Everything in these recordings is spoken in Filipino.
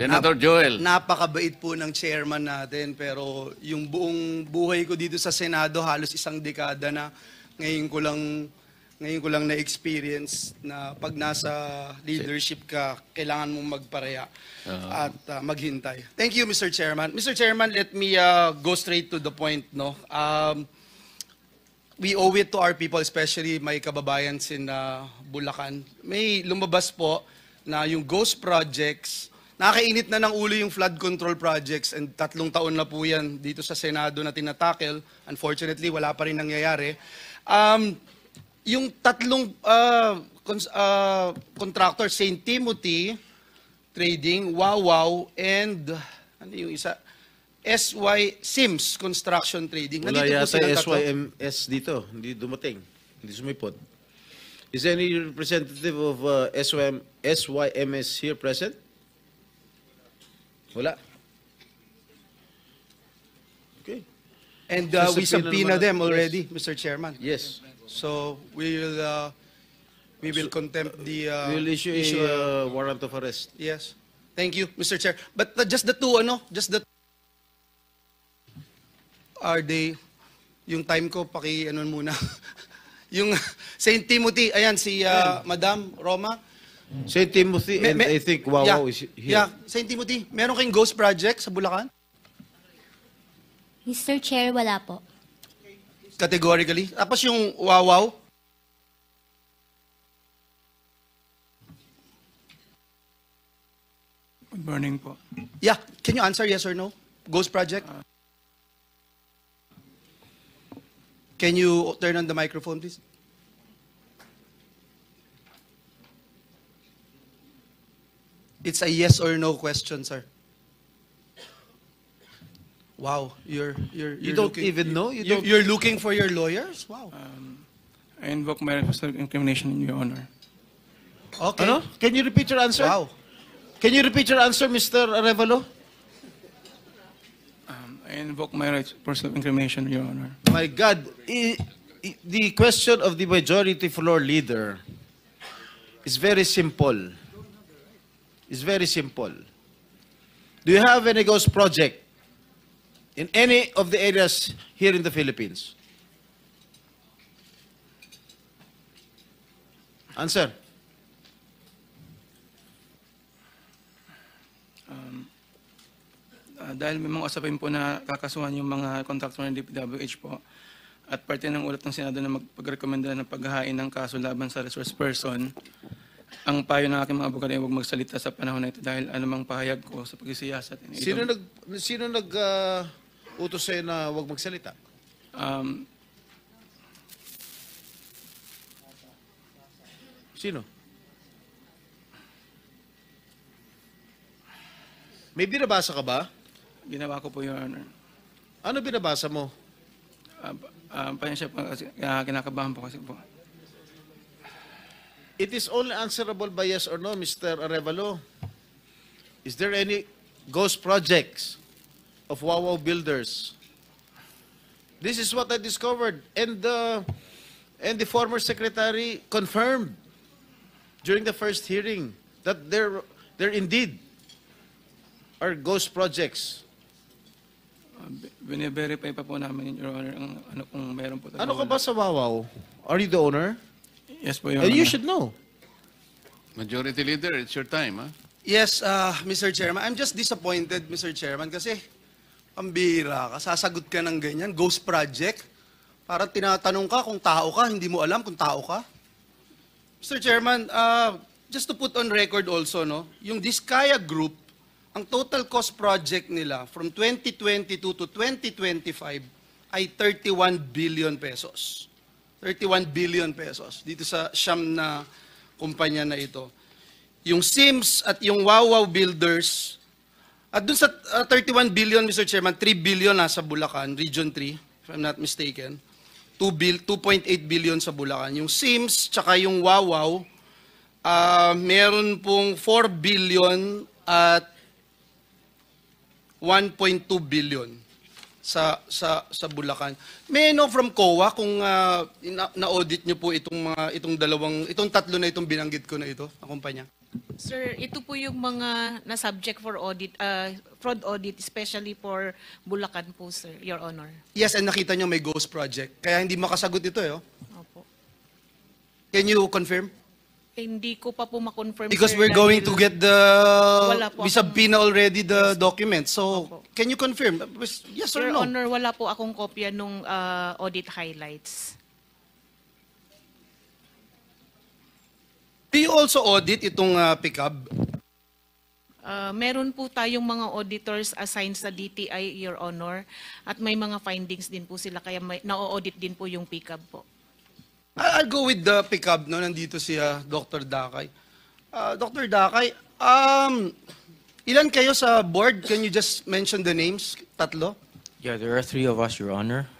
Senator Joel. Napakabait po ng chairman natin, pero yung buong buhay ko dito sa Senado, halos isang dekada na, ngayon ko lang na-experience na pag nasa leadership ka, kailangan mong magpareha at maghintay. Thank you, Mr. Chairman. Mr. Chairman, let me go straight to the point. No? We owe it to our people, especially my kababayans in Bulacan. May lumabas po na yung ghost projects, nakakainit na ng ulo yung flood control projects, and 3 taon na po yan dito sa Senado na tinatakel. Unfortunately, wala pa rin nangyayari. Yung 3 contractor, St. Timothy Trading, Wawaw, and ano yung isa? Sims Construction Trading. Wala Nandito po yata silang 3. SYMS dito. Hindi dumating. Hindi sumipot. Is any representative of SYMS here present? Wala. Okay. And So, we subpoena subpoena naman them natin. already, Mr. Chairman. Yes. So we will contempt the We'll issue a warrant of arrest. Yes. Thank you, Mr. Chair. But just the 2, are they, yung time ko, muna. Yung St. Timothy, ayan, si Madam Roma. St. Timothy and I think Wawaw is here. Yeah, St. Timothy, meron kayong ghost project sa Bulacan? Mr. Chair, wala po. Categorically. Tapos yung Wawaw? Good morning po. Yeah, can you answer yes or no? Ghost project? Can you turn on the microphone, please? It's a yes or no question, sir. Wow, you're You don't looking, even know? You're looking for your lawyers? Wow. I invoke my right of self-incrimination in your honor. Okay. Ano? Can you repeat your answer? Wow. Can you repeat your answer, Mr. Arevalo? I invoke my right for self-incrimination in your honor. My God, the question of the majority floor leader is very simple. It's very simple. Do you have any ghost project in any of the areas here in the Philippines? Answer. Dahil may mga usapin po na kakasuhan yung mga kontraktor ng DPWH po at parte ng ulat ng Senado na magpagrekomenda ng paghahain ng kaso laban sa resource person, ang payo ng aking mga abogado ay huwag magsalita sa panahon na ito dahil anumang pahayag ko sa pagsisiyasat. Sino utos sa'yo na huwag magsalita? Sino? May binabasa ka ba? Ginawa ko po, Your Honor. Ano binabasa mo? Pasensya po kasi kinakabahan po kasi po. It is only answerable by yes or no, Mr. Arevalo. Is there any ghost projects of Wawaw Builders? This is what I discovered, and the former secretary confirmed during the first hearing that there indeed are ghost projects. Bine-verify pa po namin, Your Honor, ang ano kung meron po. Ano ka ba sa Wawaw? Are you the owner? Yes po, Your And Honor. you should know. Majority Leader, it's your time, ha? Yes, Mr. Chairman. I'm just disappointed, Mr. Chairman, kasi pambira ka, sasagot ka ng ganyan, ghost project. Parang tinatanong ka kung tao ka, hindi mo alam kung tao ka. Mr. Chairman, just to put on record also, no, yung Diskaya Group, ang total cost project nila from 2022 to 2025 ay 31 billion pesos. 31 billion pesos dito sa siyam na kumpanya na ito. Yung Sims at yung Wawaw Builders, at dun sa 31 billion, Mr. Chairman, 3 billion nasa Bulacan, Region 3, if I'm not mistaken. 2.8 billion sa Bulacan. Yung Sims, tsaka yung Wawaw, meron pong 4 billion at 1.2 billion sa Bulacan. May I know from COA kung na-audit niyo po itong tatlo na itong binanggit ko na ito, na kumpanya? Sir, ito po yung mga na-subject for audit, fraud audit, especially for Bulacan po, sir, Your Honor. Yes, and nakita nyo may ghost project. Kaya hindi makasagot ito eh. Oh. Opo. Can you confirm? Hindi ko pa po ma-confirm, Because sir, we're going dahil to get the, Wala po we akong- subpoena already the document. So, Opo. can you confirm? Yes or Your no? Honor, wala po akong kopya nung audit highlights. Do you also audit itong pickup? Meron po tayong mga auditors assigned sa DTI, Your Honor, at may mga findings din po sila, kaya na-audit din po yung pickup po. I'll go with the pickup, no? Nandito si Dr. Dakay. Dr. Dakay, ilan kayo sa board? Can you just mention the names? Tatlo? Yeah, there are three of us, Your Honor.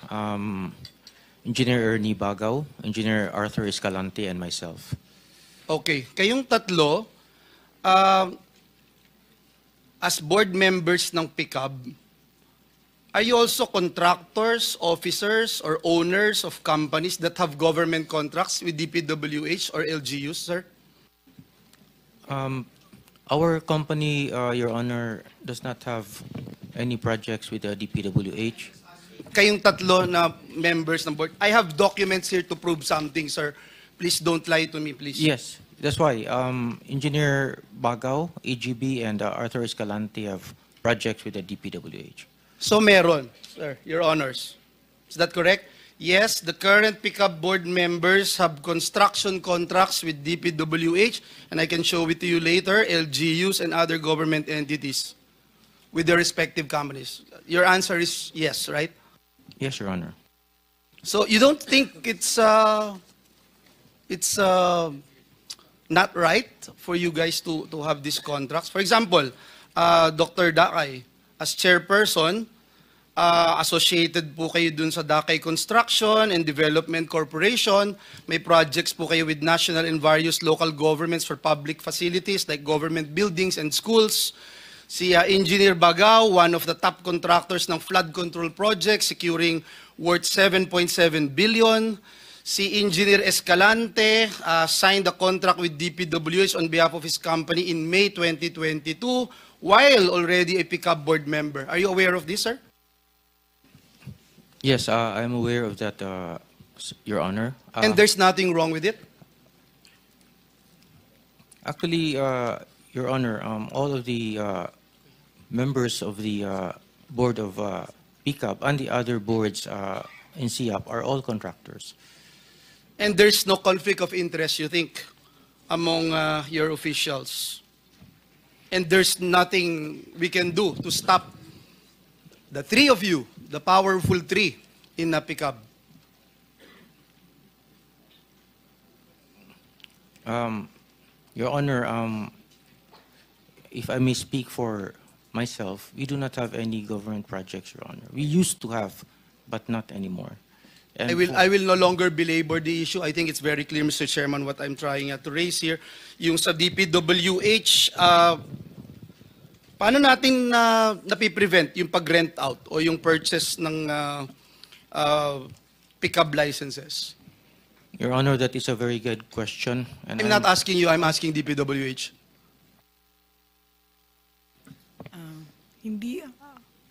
Engineer Ernie Bagaw, Engineer Arthur Escalante, and myself. Okay. Kayong tatlo, as board members ng pickup, are you also contractors, officers, or owners of companies that have government contracts with DPWH or LGUs, sir? Our company, Your Honor, does not have any projects with the DPWH. Kayong tatlo na members ng board. I have documents here to prove something, sir. Please don't lie to me, please. Yes, that's why Engineer Bagaw, AGB, and Arthur Escalante have projects with the DPWH. So meron, sir, your honors. Is that correct? Yes, the current pickup board members have construction contracts with DPWH, and I can show it to you later, LGUs and other government entities with their respective companies. Your answer is yes, right? Yes, Your Honor. So you don't think it's not right for you guys to have these contracts? For example, Dr. Dakay, as chairperson, associated po kayo dun sa Dakay Construction and Development Corporation. May projects po kayo with national and various local governments for public facilities like government buildings and schools. Si Engineer Bagaw, one of the top contractors ng flood control project, securing worth 7.7 billion. Si Engineer Escalante signed a contract with DPWH on behalf of his company in May 2022 while already a pickup board member. Are you aware of this, sir? Yes, I'm aware of that, Your Honor. And there's nothing wrong with it? Actually, Your Honor, all of the members of the board of PICAP and the other boards in CIAP are all contractors. And there's no conflict of interest, you think, among your officials? And there's nothing we can do to stop the three of you, the powerful three in PICAP? Your Honor, if I may speak for myself, we do not have any government projects, Your Honor. We used to have, but not anymore. And I will no longer belabor the issue. I think it's very clear, Mr. Chairman, what I'm trying to raise here. Yung sa DPWH, paano natin napiprevent yung pag-rent out o yung purchase ng pickup licenses? Your Honor, that is a very good question. And I'm not asking you, I'm asking DPWH. Hindi,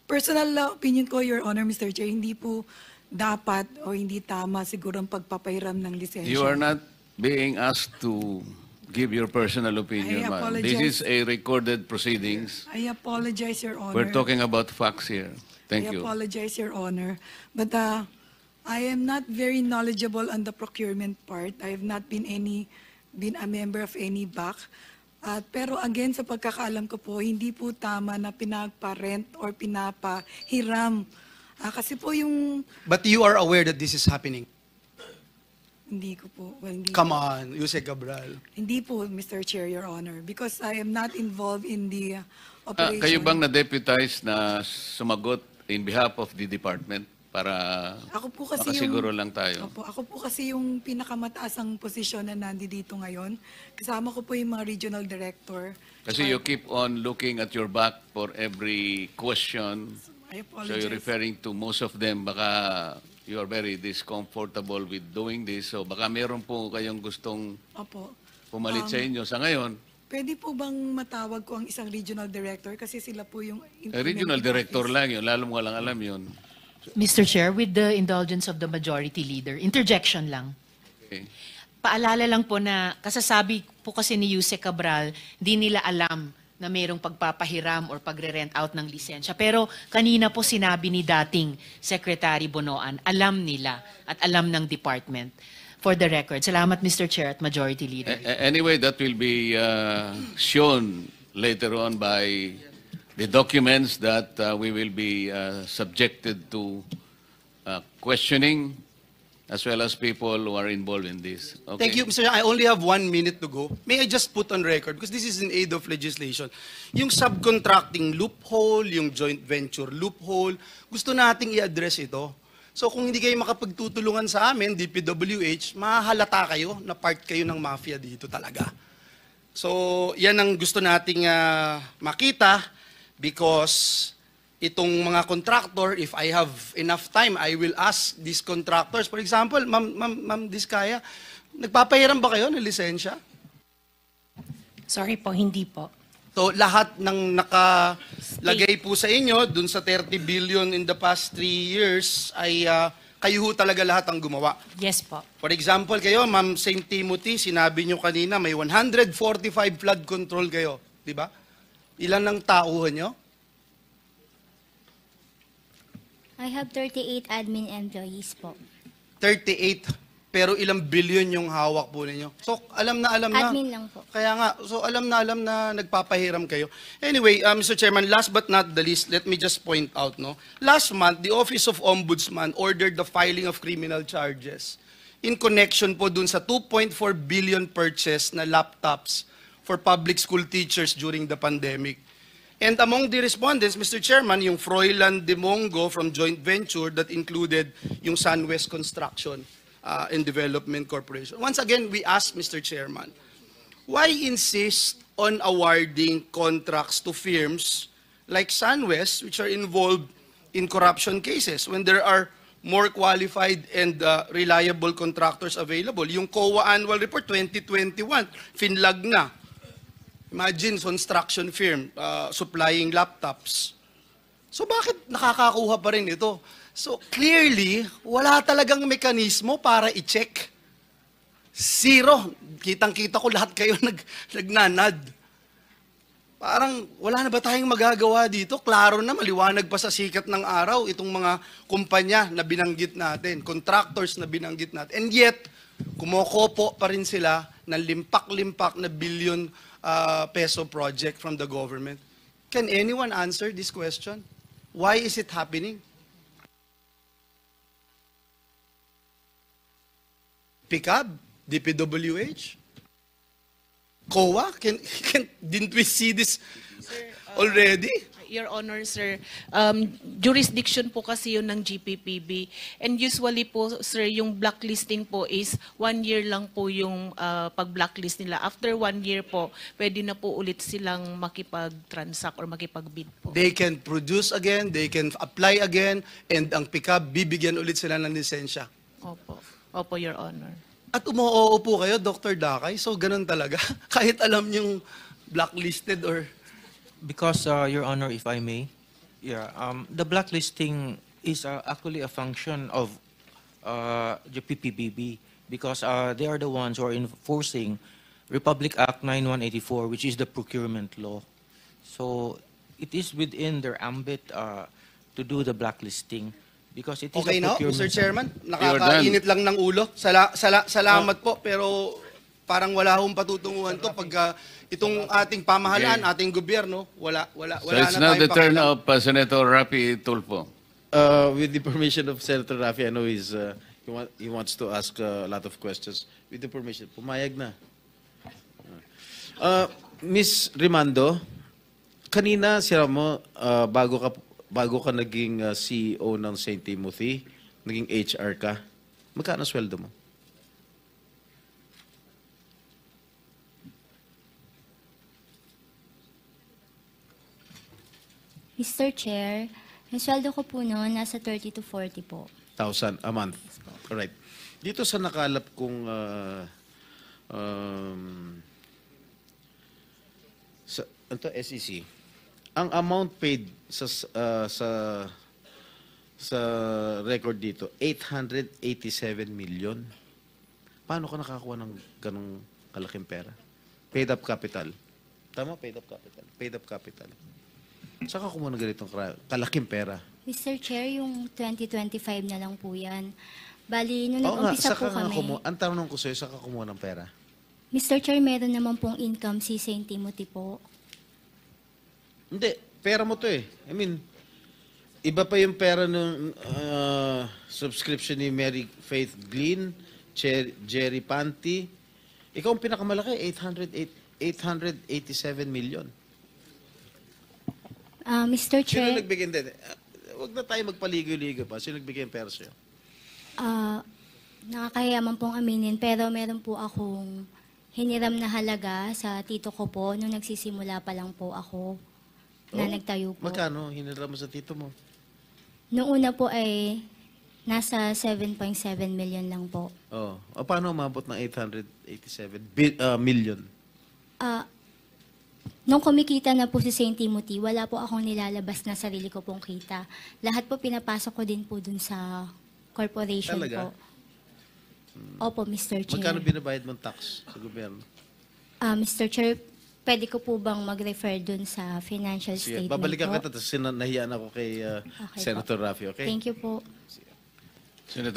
personal opinion ko, Your Honor, Mr. Chair, hindi po dapat o hindi tama siguro ang pagpapahiram ng lisensya. You are not being asked to give your personal opinion, I ma'am. This is a recorded proceedings. I apologize, Your Honor. We're talking about facts here. Thank I you. apologize, Your Honor. But I am not very knowledgeable on the procurement part. I have not been a member of any BAC. Pero again, sa pagkakaalam ko po, hindi po tama na pinagpa-rent or pinapahiram. Kasi po yung... But you are aware that this is happening? Hindi ko po. Well, hindi Come on, Yuse Cabral. Hindi po, Mr. Chair, Your Honor. Because I am not involved in the operation. Kayo bang na-deputize na sumagot in behalf of the department para Ako po kasi makasiguro lang tayo? Opo, ako po kasi yung pinakamataasang posisyon na nandito ngayon. Kasama ko po yung mga regional director. Kasi you keep on looking at your back for every question. I So apologize. you're referring to most of them, baka you are very discomfortable with doing this. So baka meron po kayong gustong Opo. pumalit sa inyo. Sa ngayon, Pwede po bang matawag ko ang isang regional director kasi sila po yung Regional implementing director office. lang yun, lalo mo lang alam yun. Mr. Chair, with the indulgence of the majority leader, interjection lang. Okay. Paalala lang po na kasasabi po kasi ni Yuse Cabral, di nila alam na mayroong pagpapahiram or pagre-rent out ng lisensya. Pero kanina po sinabi ni dating Secretary Bonoan, alam nila at alam ng department. For the record. Salamat, Mr. Chair at Majority Leader. Anyway, that will be shown later on by the documents that we will be subjected to questioning, as well as people who are involved in this. Okay. Thank you, Mr. Chair. I only have 1 minute to go. May I just put on record, because this is in aid of legislation, yung subcontracting loophole, yung joint venture loophole, gusto nating i-address ito. So kung hindi kayo makapagtutulungan sa amin, DPWH, mahahalata kayo na part kayo ng mafia dito talaga. So yan ang gusto nating makita, because itong mga contractor, if I have enough time, I will ask these contractors. For example, Ma'am Diskaya, nagpapahiram ba kayo ng lisensya? Sorry po, hindi po. So lahat ng nakalagay po sa inyo dun sa 30 billion in the past 3 years ay kayo ho talaga lahat ang gumawa. Yes po. For example kayo, Ma'am St. Timothy, sinabi nyo kanina may 145 flood control kayo, di ba? Ilan ang tauhan nyo? I have 38 admin employees po. 38. Pero ilang billion yung hawak po ninyo. So alam na Admin lang po. Kaya nga, so alam na nagpapahiram kayo. Anyway, Mr. Chairman, last but not the least, let me just point out, no. Last month, the Office of Ombudsman ordered the filing of criminal charges in connection po dun sa 2.4 billion purchase na laptops for public school teachers during the pandemic. And among the respondents, Mr. Chairman, yung Froilan Demongo from joint venture that included yung SunWest Construction and Development Corporation. Once again, we ask, Mr. Chairman, why insist on awarding contracts to firms like SunWest, which are involved in corruption cases, when there are more qualified and reliable contractors available? Yung COA Annual Report 2021, finlag na. Imagine, construction firm supplying laptops. So bakit nakakakuha pa rin ito? So clearly, wala talagang mekanismo para i-check. Zero. Kitang-kita ko lahat kayo nagnanad. Parang wala na ba tayong magagawa dito? Klaro na, maliwanag pa sa sikat ng araw itong mga kumpanya na binanggit natin, contractors na binanggit natin. And yet, kumokopo pa rin sila ng limpak-limpak na billion peso project from the government. Can anyone answer this question? Why is it happening? PICAB, DPWH, COA, didn't we see this already? Your Honor, sir, jurisdiction po kasi yun ng GPPB. And usually po, sir, yung blacklisting po is 1 year lang po yung pag-blacklist nila. After 1 year po, pwede na po ulit silang makipag-transact or makipag-bid po. They can produce again, they can apply again, and ang PICAB, bibigyan ulit sila ng lisensya. Opo. Opo, Your Honor. At umoo po kayo, Dr. Dakay, so ganun talaga. Kahit alam yung blacklisted or... Because, Your Honor, if I may, the blacklisting is actually a function of the PPBB, because they are the ones who are enforcing Republic Act 9184, which is the procurement law. So it is within their ambit to do the blacklisting, because it is Okay a na, procurement. Mr. Chairman, You're nakakainit lang ng ulo. Salamat po, pero parang wala hong patutunguhan to pag itong ating pamahalaan, Okay. ating gobyerno, wala So it's now the turn of Senator Rapi Tulfo. With the permission of Senator Rafi, I know he wants to ask a lot of questions. With the permission, pumayag na. Ms. Rimando, kanina sira mo, bago ka naging CEO ng St. Timothy, naging HR ka, magkano sweldo mo? Mr. Chair, yung sweldo ko po noon, nasa 30 to 40 po. 1,000 a month. Alright. Dito sa nakalap kong ito SEC, ang amount paid sa record dito, 887 million. Paano ka nakakuha ng ganong kalaking pera? Paid up capital. Tama, paid up capital. Paid up capital. Saan ka kumuha ng ganitong kalaking pera? Mr. Chair, yung 2025 na lang po yan. Bali, nung Oo nga, nag-umpisa saan po ka nga kami, kumuha? Ang tanong ko sa'yo, saan ka kumuha ng pera? Mr. Chair, meron naman pong income si St. Timothy po. Hindi, pera mo to eh. I mean, iba pa yung pera ng subscription ni Mary Faith Glynn, Jerry Panty. Ikaw ang pinakamalaki, 887 million. Mr. Sino Chair, nagbigay? Hindi, huwag na tayo magpaligoy-ligoy pa. Sino nagbigay ng pera sa'yo? nakakahiya man pong aminin, pero meron po akong hiniram na halaga sa tito ko po nung nagsisimula pa lang po ako na nagtayo po. Magkano hiniram mo sa tito mo? Noong una po ay nasa 7.7 million lang po. Oh. O paano umabot ng 887 million? Nung kumikita na po si St. Timothy, wala po akong nilalabas na sarili ko pong kita. Lahat po pinapasok ko din po dun sa corporation Talaga? po. Opo, Mr. Chair. Magkano binabayad mong tax sa gobyerno? Mr. Chair, pwede ko po bang mag-refer dun sa financial Sige, statement babalikan po? kita, tapos nahiyaan ako kay Okay po. Senator Raffy, okay? Thank you po. Senator